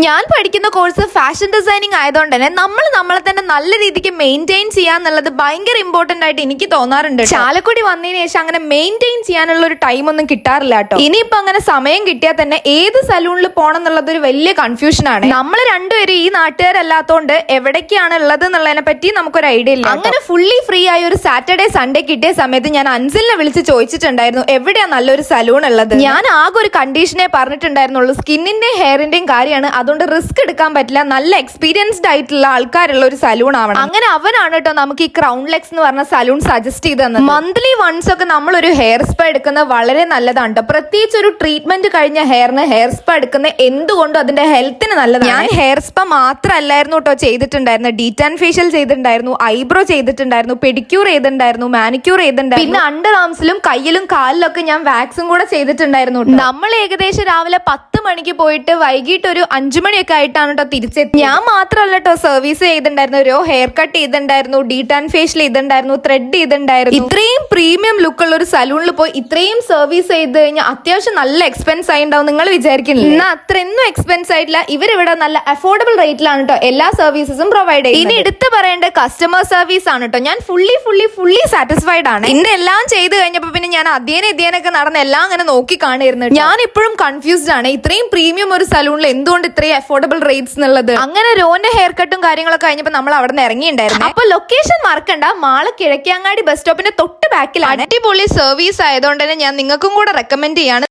ഞാൻ പഠിക്കുന്ന course fashion designing ആയതുകൊണ്ട് തന്നെ നമ്മളെ തന്നെ നല്ല രീതിക്ക് മെയിൻറ്റെയിൻ ചെയ്യാന്നുള്ളത് ഭയങ്കര ഇമ്പോർട്ടന്റ് ആയിട്ട് എനിക്ക് തോന്നാറുണ്ട്. ചാലക്കുടി വന്നതിന് ശേഷം അങ്ങനെ മെയിൻറ്റെയിൻ ചെയ്യാനുള്ള ഒരു ടൈം ഒന്നും കിട്ടാറില്ല കേട്ടോ. ഇനിയിപ്പോ അങ്ങനെ സമയം കിട്ടിയാൽ തന്നെ ഏത് സലൂണിൽ പോകണം എന്നുള്ളത് ഒരു വലിയ കൺഫ്യൂഷൻ ആണ്. നമ്മൾ രണ്ടുപേരും ഈ നാട്ടുകാരല്ലാത്തോണ്ട് എവിടേക്കാണ് ഉള്ളത് എന്നുള്ളതിനെ പറ്റി നമുക്കൊരു ഐഡിയ ഇല്ല. അങ്ങനെ ഫുള്ളി ഫ്രീ ആയ ഒരു സാറ്റർഡേ സൺഡേ കിട്ടിയ സമയത്ത് ഞാൻ അൻസിലിനെ വിളിച്ച് ചോദിച്ചിട്ടുണ്ടായിരുന്നു എവിടെയാ നല്ലൊരു സലൂൺ ഉള്ളത്. ഞാൻ ആകെ ഒരു കണ്ടീഷനെ പറഞ്ഞിട്ടുണ്ടായിരുന്നുള്ളൂ, സ്കിന്നിന്റെയും ഹെയറിന്റെയും കാര്യമാണ്, അതുകൊണ്ട് റിസ്ക് എടുക്കാൻ പറ്റില്ല, നല്ല എക്സ്പീരിയൻസ്ഡ് ആയിട്ടുള്ള ആൾക്കാരുള്ള ഒരു സലൂൺ ആവണം. അങ്ങനെ അവനാണ് കേട്ടോ നമുക്ക് ഈ ക്രൗൺ ലെക്സ് എന്ന് പറഞ്ഞ സലൂൺ സജസ്റ്റ് ചെയ്തത്. മന്ത്ലി വൺസ് ഒക്കെ നമ്മളൊരു ഹെയർ സ്പാ എടുക്കുന്നത് വളരെ നല്ലതാണ് കേട്ടോ. പ്രത്യേകിച്ച് ഒരു ട്രീറ്റ്മെന്റ് കഴിഞ്ഞ ഹെയറിന് ഹെയർ സ്പാ എടുക്കുന്നത് എന്തുകൊണ്ടും അതിന്റെ ഹെൽത്തിന് നല്ലതാണ്. ഞാൻ ഹെയർ സ്പാ മാത്രമല്ലായിരുന്നു കേട്ടോ ചെയ്തിട്ടുണ്ടായിരുന്നു, ഡീറ്റാൻ ഫേഷ്യൽ ചെയ്തിട്ടുണ്ടായിരുന്നു, ഐബ്രോ ചെയ്തിട്ടുണ്ടായിരുന്നു, പെഡിക്യൂർ ചെയ്തിട്ടുണ്ടായിരുന്നു, മാനിക്യൂർ ചെയ്തിട്ടുണ്ടായിരുന്നു, പിന്നെ അണ്ടർ ആംസിലും കയ്യിലും കാലിലൊക്കെ ഞാൻ വാക്സും കൂടെ ചെയ്തിട്ടുണ്ടായിരുന്നു. നമ്മൾ ഏകദേശം രാവിലെ 10 മണിക്ക് പോയിട്ട് വൈകിട്ട് ഒരു 5 മണിയൊക്കെ ആയിട്ടാണ് കേട്ടോ തിരിച്ചെത്തി. ഞാൻ മാത്രമല്ല കേട്ടോ സർവീസ് ചെയ്തിട്ടുണ്ടായിരുന്നു, ഒരു ഹെയർ കട്ട് ചെയ്തിട്ടുണ്ടായിരുന്നു, ഡീറ്റാൻ ഫേഷ്യൽ ചെയ്തിട്ടുണ്ടായിരുന്നു, ത്രെഡ് ചെയ്തിട്ടുണ്ടായിരുന്നു. ഇത്രയും പ്രീമിയം ലുക്കുള്ള ഒരു സലൂണിൽ പോയി ഇത്രയും സർവീസ് ചെയ്ത് കഴിഞ്ഞാൽ അത്യാവശ്യം നല്ല എക്സ്പെൻസ് ആയിണ്ടാവും നിങ്ങൾ വിചാരിക്കുന്നില്ല. എന്നാൽ അത്രയൊന്നും എക്സ്പെൻസ് ആയിട്ടില്ല. ഇവരിവിടെ നല്ല അഫോർഡബിൾ റേറ്റിലാണ് കേട്ടോ എല്ലാ സർവീസസും പ്രൊവൈഡ് ചെയ്യുന്നത്. ഇനി എടുത്ത് പറയേണ്ട കസ്റ്റമർ സർവീസ് ആണ് കേട്ടോ. ഞാൻ ഫുള്ളി സാറ്റിസ്ഫൈഡ് ആണ്. ഇന്ന് എല്ലാം ചെയ്ത് കഴിഞ്ഞപ്പോ പിന്നെ ഞാൻ അധ്യയനൊക്കെ നടന്ന് എല്ലാം അങ്ങനെ നോക്കി കാണുന്നു. ഞാൻ ഇപ്പോഴും കൺഫ്യൂസ്ഡ് ആണ്, ഇത്രയും പ്രീമിയം ഒരു സലൂണിൽ എന്തുകൊണ്ട് ഇത്രയും അഫോർഡബിൾ റേറ്റ്സ് എന്നുള്ളത്. അങ്ങനെ രോന്റെ ഹെയർ കട്ടും കാര്യങ്ങളൊക്കെ കഴിഞ്ഞപ്പോൾ നമ്മൾ അവിടെ നിന്ന് ഇറങ്ങിയിട്ടുണ്ടായിരുന്നു. അപ്പൊ ലൊക്കേഷൻ മറക്കണ്ട, മാള കിഴക്കിയങ്ങാടി ബസ് സ്റ്റോപ്പിന്റെ തൊട്ട് ബാക്കിലാണ്. അടിപൊളി സർവീസ് ആയതുകൊണ്ട് തന്നെ ഞാൻ നിങ്ങൾക്കും കൂടെ റെക്കമെൻഡ് ചെയ്യാണ്.